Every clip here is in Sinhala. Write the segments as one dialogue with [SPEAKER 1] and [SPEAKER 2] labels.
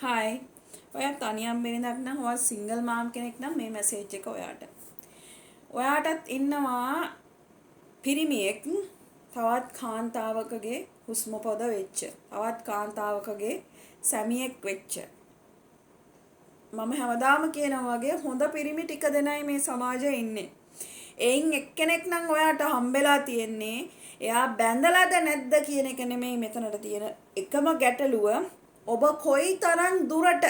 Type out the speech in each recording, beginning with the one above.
[SPEAKER 1] හායි. ඔයා තනියම බිරිඳක් නම් ඔයා සිංගල් මාම් කෙනෙක් නම් මේ මැසේජ් එක ඔයාට. ඔයාටත් ඉන්නවා පිරිමියෙක් තවත් කාන්තාවකගේ හුස්ම පොද වෙච්ච. තවත් කාන්තාවකගේ සැමියෙක් වෙච්ච. මම හැමදාම කියනවා වගේ හොඳ පිරිමි ටික දෙනයි මේ සමාජයේ ඉන්නේ. එයින් එක්කෙනෙක් නම් ඔයාට හම්බෙලා තියෙන්නේ එයා බැඳලාද නැද්ද කියන එක නෙමෙයි මෙතනට තියෙන එකම ගැටලුව. ඔබ කොයිතරම් දුරට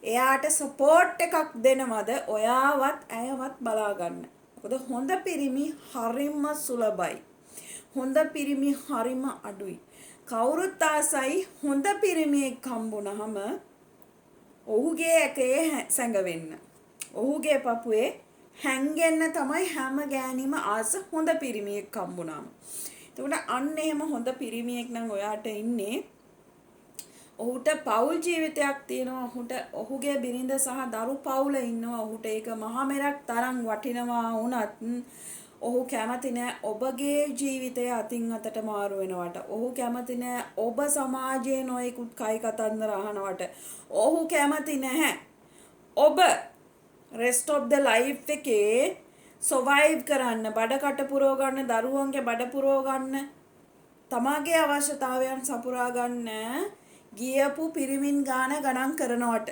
[SPEAKER 1] එයාට සපෝට් එකක් දෙනවද ඔයාවත් ඇයවත් බලා ගන්න. මොකද හොඳ පිරිමි හරිම සුලභයි. හොඳ පිරිමි හරිම අඩුයි. කවුරුත් ආසයි හොඳ පිරිමියෙක් හම්බුනහම ඔහුගේ ඇකේ සැඟවෙන්න. ඔහුගේ පපුවේ හැංගෙන්න තමයි හැම ගෑණිම ආස හොඳ පිරිමියෙක් හම්බුනම. එතකොට අන්න එහෙම හොඳ පිරිමියෙක් නම් ඔයාට ඉන්නේ. ඔහුට පෞල් ජීවිතයක් තියෙනවා. ඔහුගේ බිරිඳ සහ දරු පවුල ඉන්නවා. ඔහුට ඒක මහා මෙරක් තරම් වටිනවා වුණත් ඔහු කැමති නෑ ඔබගේ ජීවිතය අතින් අතට මාරු වෙනවට. ඔහු කැමති නෑ ඔබ සමාජයේ නොයෙකුත් කයි කතන්දර අහනවට. ඔහු කැමති නැහැ ඔබ rest of the life එකේ survive කරන්න, බඩකට පුරව ගන්න, දරුවන්ගේ බඩ පුරව ගන්න, තමාගේ අවශ්‍යතාවයන් සපුරා ගන්න ගියපු පිරිමින් ගණන් කරනවට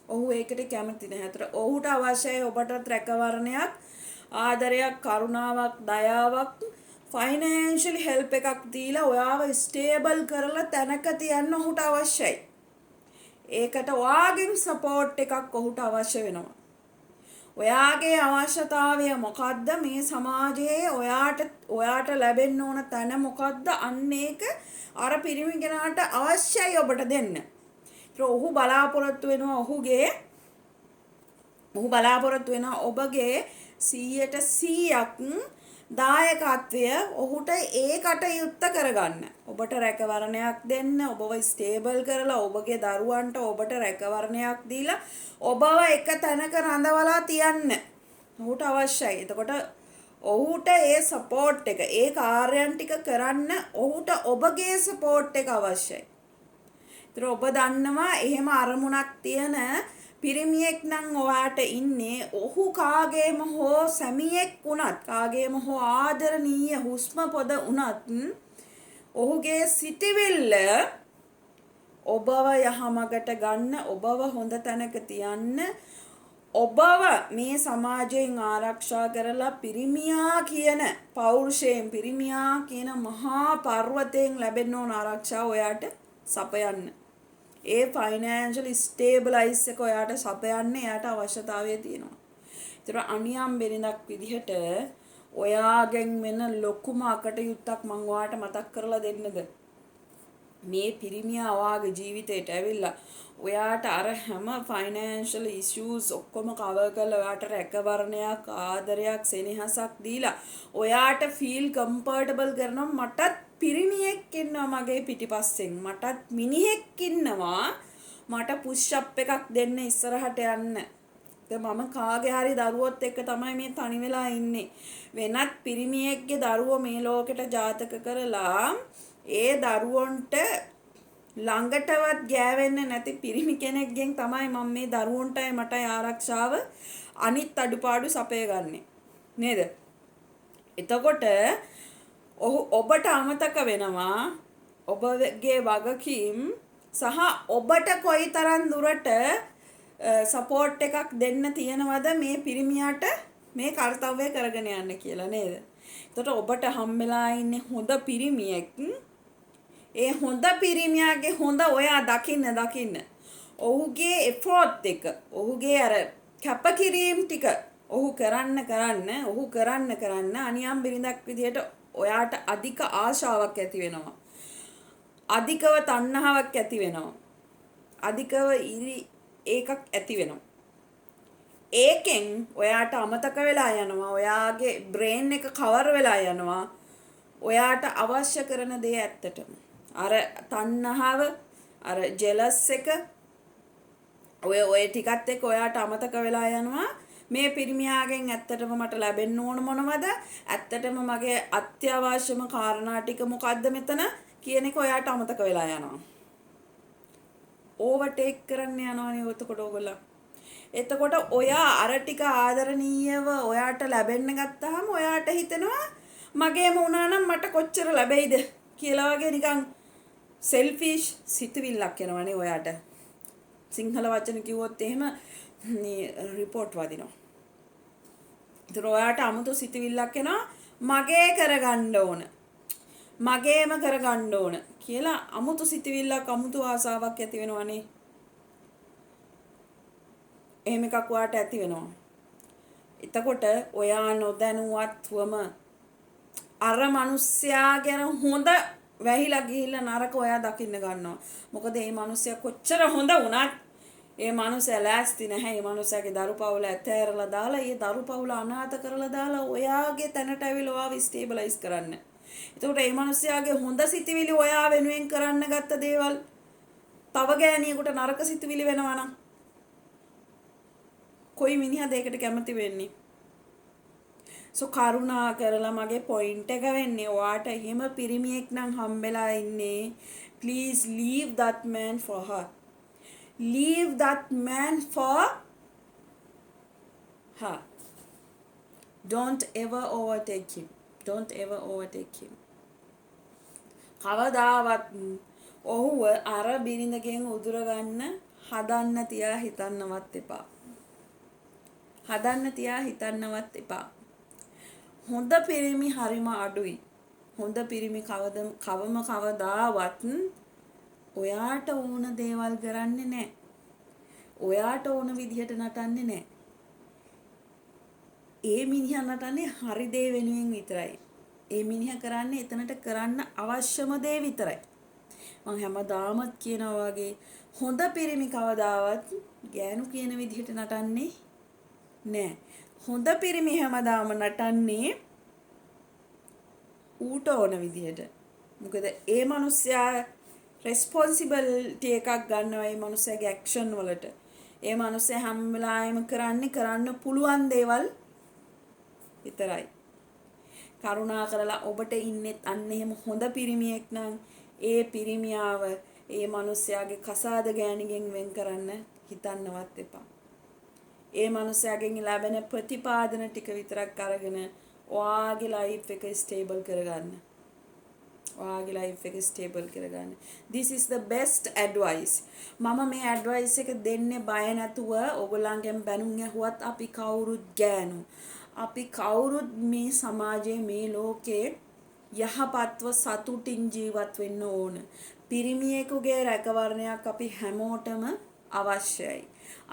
[SPEAKER 1] ඔහු ඒකට කැමති නැහැ. ඒතර ඔහුට අවශ්‍යයි ඔබටත් රැකවරණයක්, ආදරයක්, කරුණාවක්, දයාවක්, ෆයිනෑන්ෂියල් හෙල්ප් එකක් දීලා ඔයාව ස්ටේබල් කරලා තැනක තියන්න ඔහුට අවශ්‍යයි. ඒකට ඔයාගෙන් සපෝට් එකක් ඔහුට අවශ්‍ය වෙනවා. ඔයාගේ අවශ්‍යතාවය මොකද්ද? මේ සමාජයේ ඔයාට ලැබෙන්න ඕන තැන මොකද්ද? අන්න ඒක අර පිරිමි කෙනාට අවශ්‍යයි ඔබට දෙන්න. ඒත් ඔහු බලාපොරොත්තු වෙනවා ඔබගේ 100%ක් දායකත්වය ඔහුට ඒ කටයුත්ත කරගන්න. ඔබට රැකවරණයක් දෙන්න, ඔබව ස්ටේබල් කරලා ඔබගේ දරුවන්ට ඔබට රැකවරණයක් දීලා ඔබව එක තැනක රඳවලා තියන්න ඔහුට අවශ්‍යයි. එතකොට ඔහුට ඒ සපෝට් එක, ඒ කාර්යයන් ටික කරන්න ඔහුට ඔබගේ සපෝට් එක අවශ්‍යයි. ඒතර ඔබ දන්නවා එහෙම අරමුණක් තියෙන පිරිමියෙක් නම් ඔයාට ඉන්නේ. ඔහු කාගේම හෝ සැමියෙක් වුණත්, කාගේම හෝ ආදරණීය හුස්ම පොද වුණත් ඔහුගේ සිටිවිල්ල ඔබව යහමගට ගන්න, ඔබව හොඳ තැනක තියන්න, ඔබව මේ සමාජයෙන් ආරක්ෂා කරලා පිරිමියා කියන පෞරුෂයෙන්, පිරිමියා කියන මහා පර්වතයෙන් ලැබෙන්න ඕන ආරක්ෂාව ඔයාට සපයන්න. ඒ ෆයිනෑන්ෂියල් ස්ටේබලයිස් එක ඔයාට සපයන්න එයාට අවශ්‍යතාවය තියෙනවා. ඒතර අනියම් බිරිඳක් විදිහට ඔයාගෙන් වෙන ලොකුම අකටයුත්තක් මම ඔයාට මතක් කරලා දෙන්නද? මේ පිරිමියා ඔයාගේ ජීවිතේට ඇවිල්ලා ඔයාට අර හැම ෆයිනෑන්ෂියල් ඉෂුස් ඔක්කොම කවර් කරලා ඔයාට රැකවරණයක්, ආදරයක්, සෙනෙහසක් දීලා ඔයාට ෆීල් කම්ෆර්ටබල් කරනවා. මටත් පිරිමියෙක් ඉන්නවා මගේ පිටිපස්සෙන්, මටත් මිනිහෙක් ඉන්නවා මට පුෂ් අප් එකක් දෙන්න ඉස්සරහට යන්න. මම කාගේ හරි දරුවොත් එක්ක තමයි මේ තනි වෙලා ඉන්නේ. වෙනත් පිරිමියෙක්ගේ දරුවෝ මේ ලෝකෙට ජාතක කරලා ඒ දරුවන්ට ළඟටවත් ගෑවෙන්න නැති පිරිමි කෙනෙක්ගෙන් තමයි මම මේ දරුවන්ටයි මටයි ආරක්ෂාව අනිත් අඩුපාඩු සපයගන්නේ නේද? එතකොට ඔබට අමතක වෙනවා ඔබගේ වගකීම් සහ ඔබට කොයිතරම් දුරට සපෝට් එකක් දෙන්න තියෙනවද මේ පිරිමියාට මේ කාර්යය කරගෙන යන්න කියලා නේද? එතකොට ඔබට හම්බෙලා ඉන්නේ හොඳ පිරිමියෙක්. ඒ හොඳ පිරිමියාගේ හොඳ ඔයා දකින්න ඔහුගේ එෆෝර්ට් එක, ඔහුගේ අර කැපකිරීම් ටික ඔහු කරන්න අනියම් බිරිඳක් විදිහට ඔයාට අධික ආශාවක් ඇති වෙනවා. අධිකව තණ්හාවක් ඇති වෙනවා. අධිකව ඒකක් ඇති වෙනවා. ඒකෙන් ඔයාට අමතක වෙලා යනවා. ඔයාගේ බ්‍රේන් එක කවර් වෙලා යනවා. ඔයාට අවශ්‍ය කරන දේ ඇත්තටම අර තණ්හාව, අර ජෙලස් එක, ඔය ටිකත් එක්ක ඔයාට අමතක වෙලා යනවා. මේ පිරිමියාගෙන් ඇත්තටම මට ලැබෙන්න ඕන මොනවද? ඇත්තටම මගේ අත්‍යවශ්‍යම කාරණා ටික මොකද්ද මෙතන කියන එක ඔයාට අමතක වෙලා යනවා. ඕවර්ටේක් කරන්න යනවනේ එතකොට ඕගොල්ලෝ. එතකොට ඔයා අර ටික ආදරණීයව ඔයාට ලැබෙන්න ගත්තාම ඔයාට හිතෙනවා මගේම වුණා නම් මට කොච්චර ලැබෙයිද කියලා වගේ නිකන් සෙල්ෆිෂ් සිතුවිල්ලක් එනවනේ ඔයාට. සිංහල වචන කිව්වොත් එහෙම රිපෝට් වදිනවා. ඒතර ඔයාට 아무තු සිතුවිල්ලක් එනවා මගේ කරගන්න ඕන. මගේම කරගන්න ඕන කියලා 아무තු සිතුවිල්ලක් 아무තු ආසාවක් ඇති වෙනවනේ. එහෙම එකක් ඔයාට ඇති වෙනවා. එතකොට ඔයා නොදැනුවත්වම අර මිනිස්සයා ගැන හොඳ වැහිලා ගිහිල්ලා නරක ඔයා දකින්න ගන්නවා. මොකද මේ මිනිස්සයා කොච්චර හොඳ වුණත් ඒ මිනිස්සයා ලෑස්ති නැහැ. මේ මිනිස්සයාගේ දරුපවුල ඇතෑරලා දාලා, ඒ දරුපවුල අනාථ කරලා දාලා ඔයාගේ තැනට ඇවිල්ලා ඔයාව ස්ටේබලයිස් කරන්න. එතකොට මේ මිනිස්සයාගේ හොඳ සිතිවිලි ඔයා වෙනුවෙන් කරන්න ගත්ත දේවල් තව ගෑණියෙකුට නරක සිතිවිලි වෙනවා නම් කොයි මිනිහද ඒකට කැමති වෙන්නේ? සෝ කරුණා කරලා මගේ පොයින්ට් එක වෙන්නේ ඔයාට එහෙම පිරිමියෙක් නම් හම්බෙලා ඉන්නේ. Please leave that man for her. Leave that man for her. Don't ever overtake him. Don't ever overtake him. කවදාවත් ඔහුව අර බිරිඳගෙන් උදුර ගන්න හදන්න තියා හිතන්නවත් එපා. හදන්න තියා හිතන්නවත් එපා. හොඳ පිරිමි හරිම අඩුයි. හොඳ පිරිමි කවදාවත් ඔයාට ඕන දේවල් කරන්නේ නැහැ. ඔයාට ඕන විදිහට නටන්නේ නැහැ. ඒ මිනිහා නටන්නේ හරි දේ වෙනුවෙන් විතරයි. ඒ මිනිහා කරන්නේ එතනට කරන්න අවශ්‍යම දේ විතරයි. මම හැමදාමත් කියනවා වගේ හොඳ පිරිමි කවදාවත් ගෑනු කියන විදිහට නටන්නේ නැහැ. හොඳ පිරිමි හැමදාම නටන්නේ ඌට ඕන විදිහට. මොකද ඒ මිනිස්සයා රෙස්පොන්සිබිලිටි එකක් ගන්නවා මේ මිනිස්සයාගේ ඇක්ෂන් වලට. ඒ මිනිස්සයා හැම වෙලාවෙම කරන්න පුළුවන් දේවල් විතරයි. කරුණා කරලා ඔබට ඉන්නෙත් අන්න එහෙම හොඳ පිරිමියෙක් නම් ඒ පිරිමියාව ඒ මිනිස්සයාගේ කසාද ගෑණිගෙන් වෙන් කරන්න හිතන්නවත් එපා. ඒ මිනිස්සයාගෙන් ලැබෙන ප්‍රතිපාදන ටික විතරක් අරගෙන ඔයාගේ ලයිෆ් එක ස්ටේබල් කරගන්න. ඔයාගේ ලයිෆ් එක ස්ටේබල් කරගන්න. This is the best advice. මම මේ ඇඩ්වයිස් එක දෙන්නේ බය නැතුව ඔයගොල්ලන්ගෙන් බැනුම් ඇහුවත් අපි කවුරුත් ගෑනු. අපි කවුරුත් මේ සමාජයේ මේ ලෝකේ යහපත්ව සතුටින් ජීවත් වෙන්න ඕන. පිරිමියෙකුගේ රැකවරණයක් අපි හැමෝටම අවශ්‍යයි.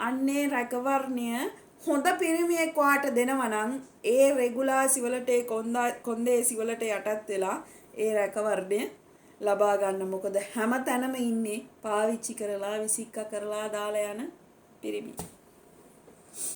[SPEAKER 1] අන්නේ රැකවරණය හොඳ පිරිමියෙක් වාට දෙනවා නම් ඒ රෙගුලාසි වලට ඒ කොන්දේසි වලට යටත් වෙලා ඒ රැකවරණය ලබා ගන්න. මොකද හැම තැනම ඉන්නේ පාවිච්චි කරලා විසික්ක කරලා දාලා යන පිරිමි.